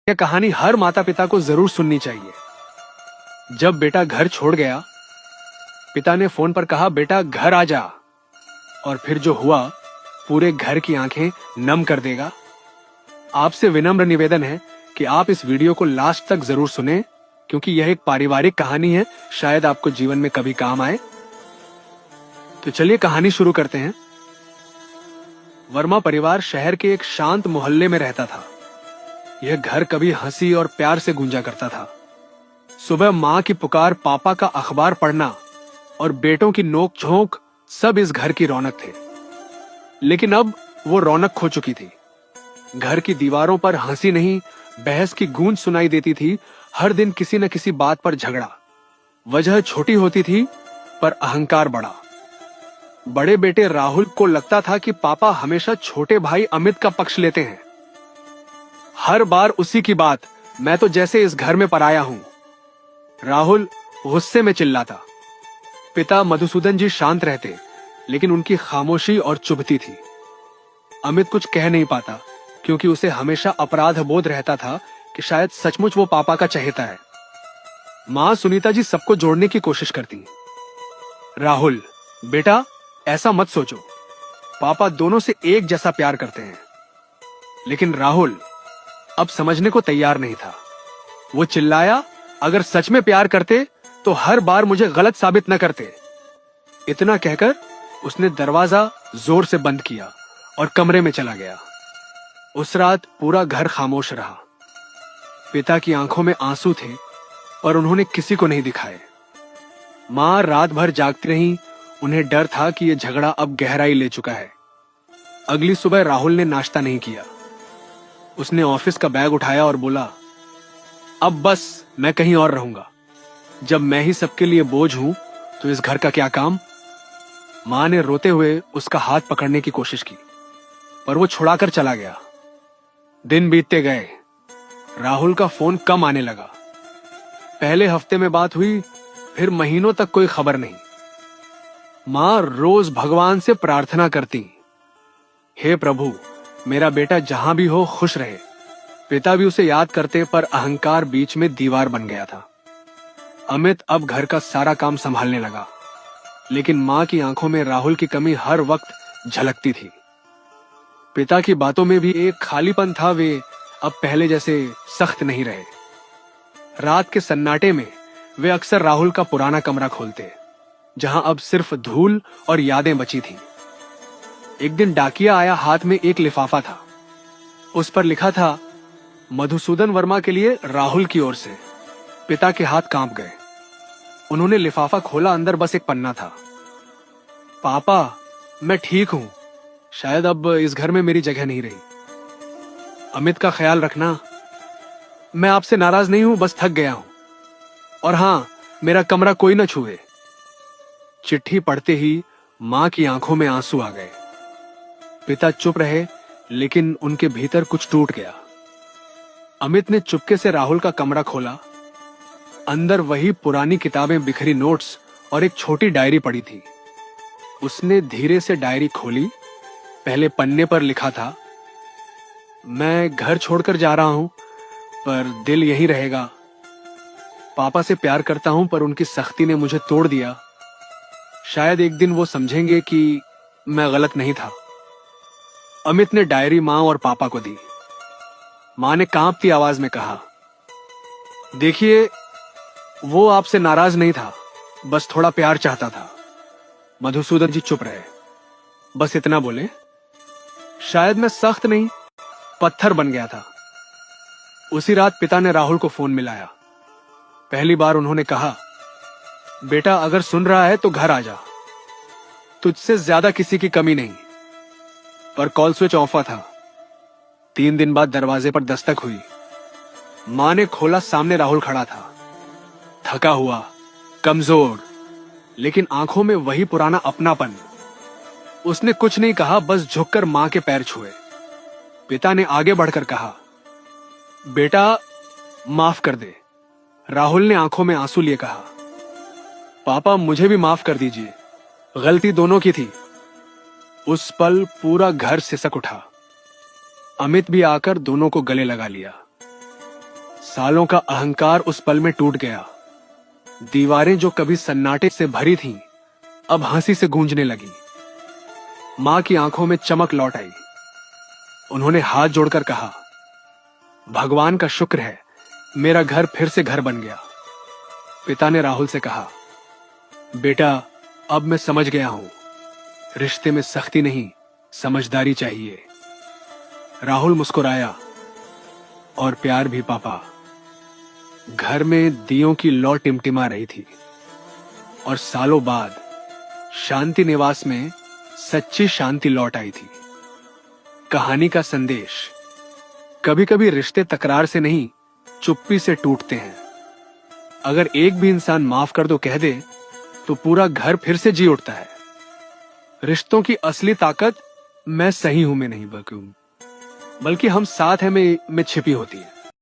यह कहानी हर माता पिता को जरूर सुननी चाहिए। जब बेटा घर छोड़ गया, पिता ने फोन पर कहा, बेटा घर आ जा। और फिर जो हुआ पूरे घर की आंखें नम कर देगा। आपसे विनम्र निवेदन है कि आप इस वीडियो को लास्ट तक जरूर सुनें, क्योंकि यह एक पारिवारिक कहानी है, शायद आपको जीवन में कभी काम आए। तो चलिए कहानी शुरू करते हैं। वर्मा परिवार शहर के एक शांत मोहल्ले में रहता था। यह घर कभी हंसी और प्यार से गूंजा करता था। सुबह मां की पुकार, पापा का अखबार पढ़ना और बेटों की नोक झोंक सब इस घर की रौनक थे। लेकिन अब वो रौनक खो चुकी थी। घर की दीवारों पर हंसी नहीं, बहस की गूंज सुनाई देती थी। हर दिन किसी न किसी बात पर झगड़ा। वजह छोटी होती थी पर अहंकार बड़ा। बड़े बेटे राहुल को लगता था कि पापा हमेशा छोटे भाई अमित का पक्ष लेते हैं। हर बार उसी की बात, मैं तो जैसे इस घर में पराया हूं। राहुल गुस्से में चिल्लाता। पिता मधुसूदन जी शांत रहते, लेकिन उनकी खामोशी और चुभती थी। अमित कुछ कह नहीं पाता, क्योंकि उसे हमेशा अपराध बोध रहता था कि शायद सचमुच वो पापा का चहेता है। मां सुनीता जी सबको जोड़ने की कोशिश करती। राहुल, बेटा ऐसा मत सोचो, पापा दोनों से एक जैसा प्यार करते हैं। लेकिन राहुल अब समझने को तैयार नहीं था। वो चिल्लाया, अगर सच में प्यार करते तो हर बार मुझे गलत साबित न करते। इतना कहकर उसने दरवाजा जोर से बंद किया और कमरे में चला गया। उस रात पूरा घर खामोश रहा। पिता की आंखों में आंसू थे, पर उन्होंने किसी को नहीं दिखाए। मां रात भर जागती रही। उन्हें डर था कि यह झगड़ा अब गहराई ले चुका है। अगली सुबह राहुल ने नाश्ता नहीं किया। उसने ऑफिस का बैग उठाया और बोला, अब बस मैं कहीं और रहूंगा। जब मैं ही सबके लिए बोझ हूं तो इस घर का क्या काम। मां ने रोते हुए उसका हाथ पकड़ने की कोशिश की, पर वो छुड़ाकर चला गया। दिन बीतते गए। राहुल का फोन कम आने लगा। पहले हफ्ते में बात हुई, फिर महीनों तक कोई खबर नहीं। मां रोज भगवान से प्रार्थना करती, हे प्रभु, मेरा बेटा जहां भी हो खुश रहे। पिता भी उसे याद करते, पर अहंकार बीच में दीवार बन गया था। अमित अब घर का सारा काम संभालने लगा, लेकिन मां की आंखों में राहुल की कमी हर वक्त झलकती थी। पिता की बातों में भी एक खालीपन था। वे अब पहले जैसे सख्त नहीं रहे। रात के सन्नाटे में वे अक्सर राहुल का पुराना कमरा खोलते, जहां अब सिर्फ धूल और यादें बची थीं। एक दिन डाकिया आया, हाथ में एक लिफाफा था। उस पर लिखा था, मधुसूदन वर्मा के लिए राहुल की ओर से। पिता के हाथ कांप गए। उन्होंने लिफाफा खोला, अंदर बस एक पन्ना था। पापा, मैं ठीक हूं, शायद अब इस घर में मेरी जगह नहीं रही। अमित का ख्याल रखना। मैं आपसे नाराज नहीं हूं, बस थक गया हूं। और हां, मेरा कमरा कोई न छुए। चिट्ठी पढ़ते ही मां की आंखों में आंसू आ गए। पिता चुप रहे, लेकिन उनके भीतर कुछ टूट गया। अमित ने चुपके से राहुल का कमरा खोला। अंदर वही पुरानी किताबें, बिखरी नोट्स और एक छोटी डायरी पड़ी थी। उसने धीरे से डायरी खोली। पहले पन्ने पर लिखा था, मैं घर छोड़कर जा रहा हूं, पर दिल यहीं रहेगा। पापा से प्यार करता हूं, पर उनकी सख्ती ने मुझे तोड़ दिया। शायद एक दिन वो समझेंगे कि मैं गलत नहीं था। अमित ने डायरी मां और पापा को दी। मां ने कांपती आवाज में कहा, देखिए, वो आपसे नाराज नहीं था, बस थोड़ा प्यार चाहता था। मधुसूदन जी चुप रहे, बस इतना बोले, शायद मैं सख्त नहीं, पत्थर बन गया था। उसी रात पिता ने राहुल को फोन मिलाया। पहली बार उन्होंने कहा, बेटा अगर सुन रहा है तो घर आ जा, तुझसे ज्यादा किसी की कमी नहीं। पर कॉल स्विच ऑफ था। 3 दिन बाद दरवाजे पर दस्तक हुई। मां ने खोला, सामने राहुल खड़ा था, थका हुआ, कमजोर, लेकिन आंखों में वही पुराना अपनापन। उसने कुछ नहीं कहा, बस झुककर मां के पैर छुए। पिता ने आगे बढ़कर कहा, बेटा माफ कर दे। राहुल ने आंखों में आंसू लिए कहा, पापा मुझे भी माफ कर दीजिए, गलती दोनों की थी। उस पल पूरा घर सिसक उठा। अमित भी आकर दोनों को गले लगा लिया। सालों का अहंकार उस पल में टूट गया। दीवारें जो कभी सन्नाटे से भरी थीं, अब हंसी से गूंजने लगी। मां की आंखों में चमक लौट आई। उन्होंने हाथ जोड़कर कहा, भगवान का शुक्र है, मेरा घर फिर से घर बन गया। पिता ने राहुल से कहा, बेटा, अब मैं समझ गया हूं, रिश्ते में सख्ती नहीं, समझदारी चाहिए। राहुल मुस्कुराया, और प्यार भी पापा। घर में दियों की लौ टिमटिमा रही थी, और सालों बाद शांति निवास में सच्ची शांति लौट आई थी। कहानी का संदेश, कभी कभी रिश्ते तकरार से नहीं, चुप्पी से टूटते हैं। अगर एक भी इंसान माफ कर दो कह दे, तो पूरा घर फिर से जी उठता है। रिश्तों की असली ताकत मैं सही हूं में नहीं बल्कि हम साथ हैं में छिपी होती है।